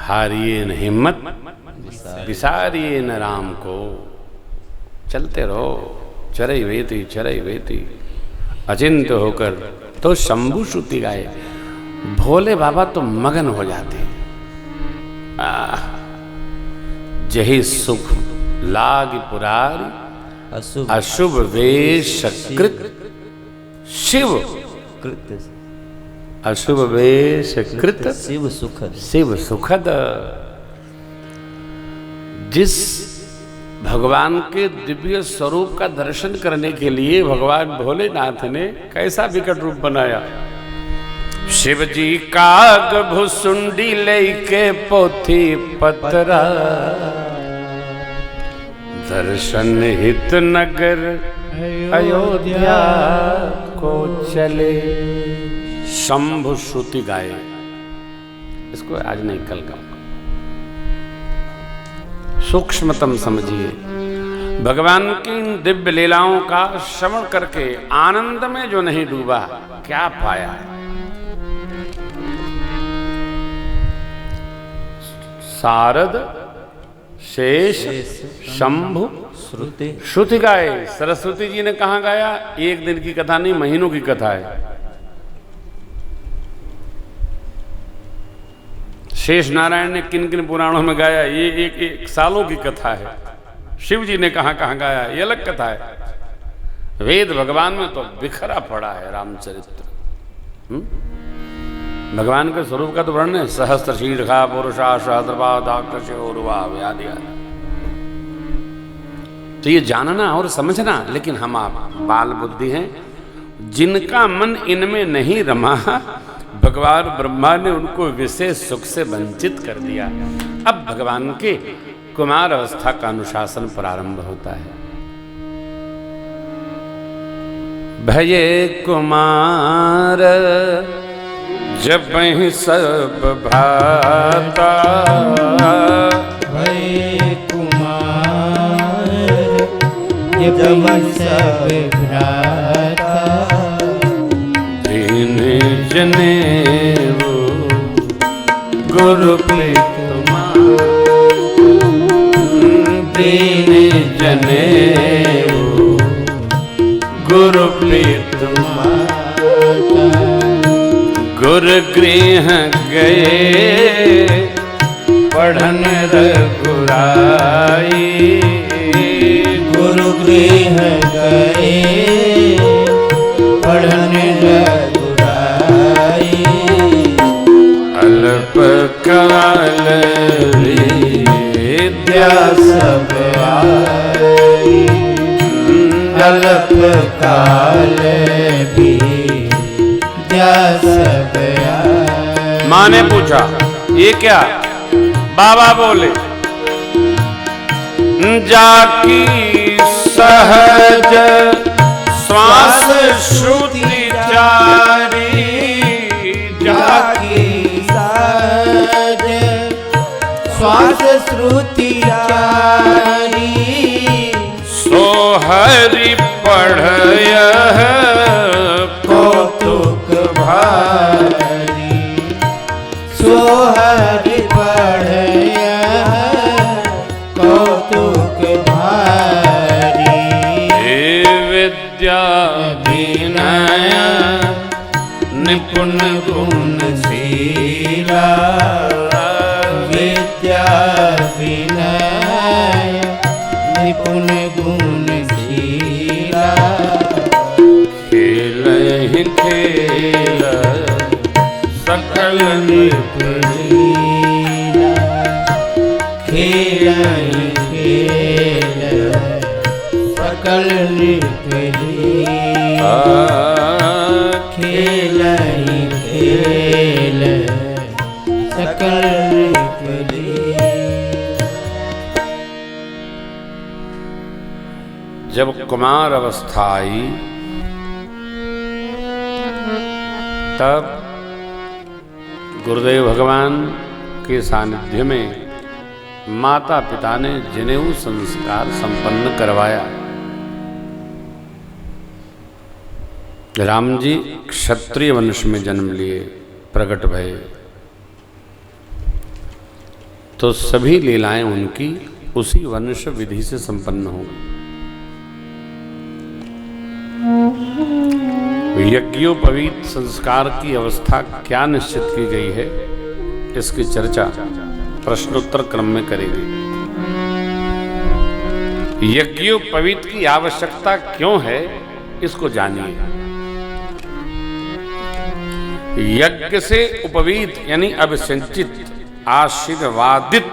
हारिए न हिम्मत, विसारिए न राम को। चलते रहो, चरई वेती अचिंत होकर। तो शंभु श्रुति गाए, भोले बाबा तो मगन हो जाते हैं। जही सुख लाग पुरारी, अशुभ वेश कृत शिव कृत, अशुभ वेश कृत शिव सुखद, शिव सुखद। जिस भगवान के दिव्य स्वरूप का दर्शन करने के लिए भगवान भोलेनाथ ने कैसा विकट रूप बनाया। शिव जी काग भुसुंडी लेके पोथी पतरा, दर्शन हित नगर अयोध्या को चले। शंभु श्रुति गाए, इसको आज नहीं कल गाऊंगा। सूक्ष्मतम समझिए, भगवान की इन दिव्य लीलाओं का श्रवण करके आनंद में जो नहीं डूबा, क्या पाया। सारद शेष शंभु श्रुति गाए। सरस्वती जी ने कहाँ गाया? एक दिन की कथा नहीं, महीनों की कथा है। शेष नारायण ने किन किन पुराणों में गाया, ये एक सालों की कथा है। शिव जी ने कहाँ कहाँ गाया, ये अलग कथा है। वेद भगवान में तो बिखरा पड़ा है रामचरित्र। भगवान के स्वरूप का तो वर्णन है, सहस्त्र शीर्षा पुरुषा सहस्रपादाकृश उर्वा आदि आदि। तो ये जानना और समझना, लेकिन हम आप बाल बुद्धि हैं, जिनका मन इनमें नहीं रमा, भगवान ब्रह्मा ने उनको विशेष सुख से वंचित कर दिया। अब भगवान के कुमार अवस्था का अनुशासन प्रारंभ होता है। भये कुमार जब ही सब भाता, भये कुमार जब सब भ्राता, दीन जनेऊ गुरु प्रीतमा, दीन जनेऊ गुरु प्रीतमा। गुरु गृह गए पढ़न रघुराई, गुरु गृह गए पढ़न रघुराई। अल्प काल विद्या सब आई, अल्प काल विद्या सब आई। माँ ने पूछा ये क्या? बाबा बोले, जाकी सहज श्वास श्रुति चारी, जाकी सहज श्वास श्रुति चारी, सोहरि पढ़य कौतुक भारी, सोहरि पढ़य कौतुक भारी। हे विद्या विनय निपुण गुणशीला, विद्या विनय निपुण गुणशीला। खेलहि खेल सकल नृप लीला, खेलहि खेल सकल नृप लीला, खेलहि खेल सकल नृप लीला। जब कुमार अवस्था आई, तब गुरुदेव भगवान के सानिध्य में माता पिता ने जनेऊ संस्कार संपन्न करवाया। राम जी क्षत्रिय वंश में जन्म लिए, प्रकट भये, तो सभी लीलाएं उनकी उसी वंश विधि से संपन्न हो गई। यज्ञोपवीत संस्कार की अवस्था क्या निश्चित की गई है, इसकी चर्चा प्रश्नोत्तर क्रम में करेंगे। यज्ञोपवीत की आवश्यकता क्यों है, इसको जानिए। यज्ञ से उपवीत यानी अभिसिंचित, आशीर्वादित,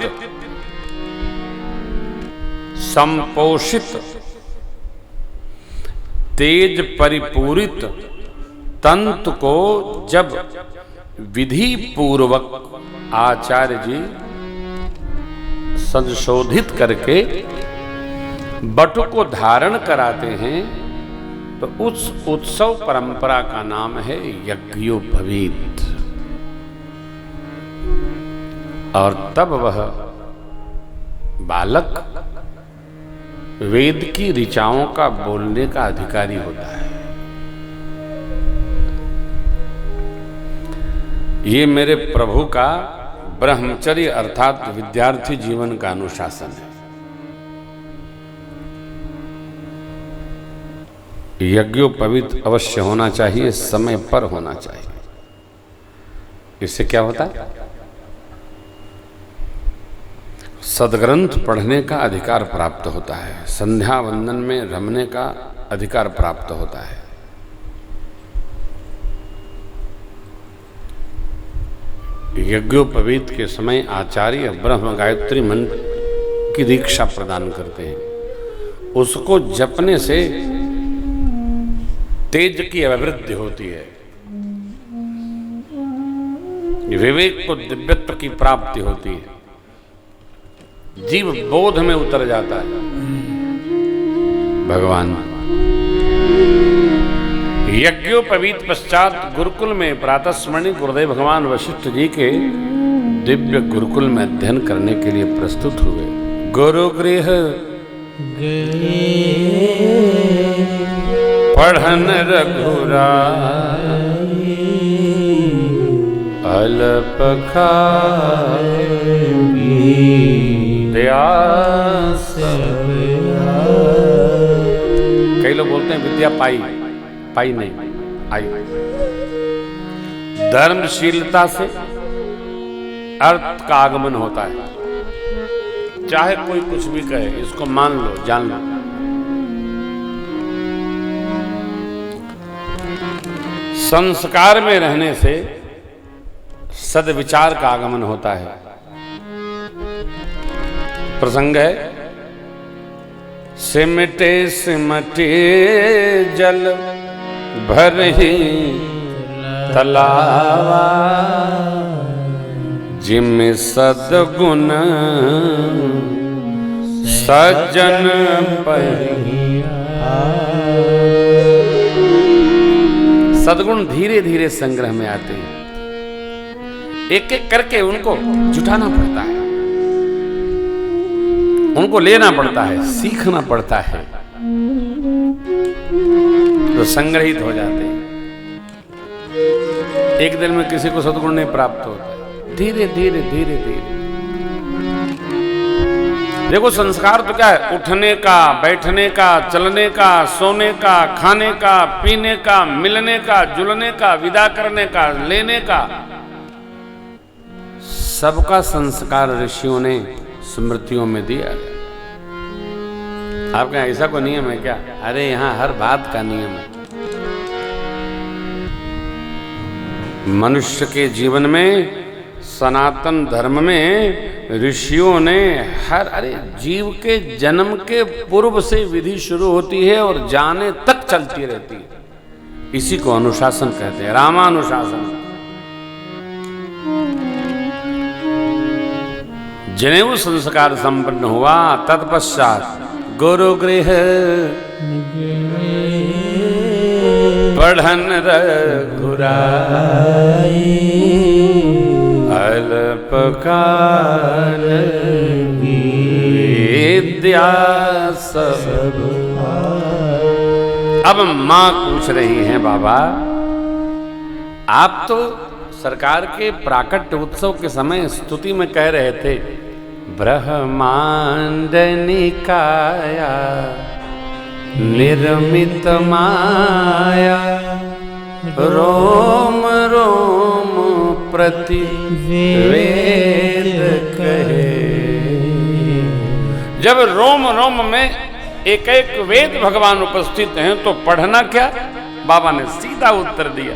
संपोषित, तेज परिपूरित तंतु को जब विधि पूर्वक आचार्य जी संशोधित करके बटु को धारण कराते हैं, तो उस उत्सव परंपरा का नाम है यज्ञोपवीत। और तब वह बालक वेद की ऋचाओं का बोलने का अधिकारी होता है। ये मेरे प्रभु का ब्रह्मचर्य अर्थात विद्यार्थी जीवन का अनुशासन है। यज्ञोपवीत अवश्य होना चाहिए, समय पर होना चाहिए। इससे क्या होता है? सदग्रंथ पढ़ने का अधिकार प्राप्त होता है, संध्या वंदन में रमने का अधिकार प्राप्त होता है। यज्ञोपवीत के समय आचार्य ब्रह्म गायत्री मंत्र की दीक्षा प्रदान करते हैं। उसको जपने से तेज की अभिवृद्धि होती है, विवेक को दिव्यत्व की प्राप्ति होती है, जीव बोध में उतर जाता है। भगवान यज्ञोपवीत पश्चात गुरुकुल में प्रातः स्मरणीय गुरुदेव भगवान वशिष्ठ जी के दिव्य गुरुकुल में अध्ययन करने के लिए प्रस्तुत हुए। गुरुगृह पढ़न रघुराई, अल्प कई लोग बोलते हैं विद्या पाई, पाई नहीं, आई। धर्मशीलता से अर्थ का आगमन होता है। चाहे कोई कुछ भी कहे, इसको मान लो, जान लो। संस्कार में रहने से सद्विचार का आगमन होता है। प्रसंग है, सिमटे सिमटे जल भर ही तलावा, जिम सद्गुण सज्जन पहिया। सद्गुण धीरे धीरे संग्रह में आते हैं, एक एक करके उनको जुटाना पड़ता है, उनको लेना पड़ता है, सीखना पड़ता है, तो संग्रहित हो जाते हैं। एक दिन में किसी को सद्गुण नहीं प्राप्त होता, धीरे धीरे धीरे धीरे। देखो संस्कार तो क्या है? उठने का, बैठने का, चलने का, सोने का, खाने का, पीने का, मिलने का, जुलने का, विदा करने का, लेने का, सबका संस्कार ऋषियों ने स्मृतियों में दिया। आपके यहाँ ऐसा कोई नियम है क्या? अरे यहाँ हर बात का नियम है। मनुष्य के जीवन में, सनातन धर्म में ऋषियों ने अरे जीव के जन्म के पूर्व से विधि शुरू होती है और जाने तक चलती रहती है। इसी को अनुशासन कहते हैं, रामानुशासन। जनेऊ संस्कार संपन्न हुआ, तत्पश्चात गुरुगृह पढ़न रघुराई, अल्पकाल विद्या सब। अब मां पूछ रही हैं, बाबा आप तो सरकार के प्राकट्य उत्सव के समय स्तुति में कह रहे थे, ब्रह्मांड निकाया निर्मित माया, रोम रोम प्रति वेद कहे। जब रोम रोम में एक एक वेद भगवान उपस्थित हैं तो पढ़ना क्या? बाबा ने सीधा उत्तर दिया,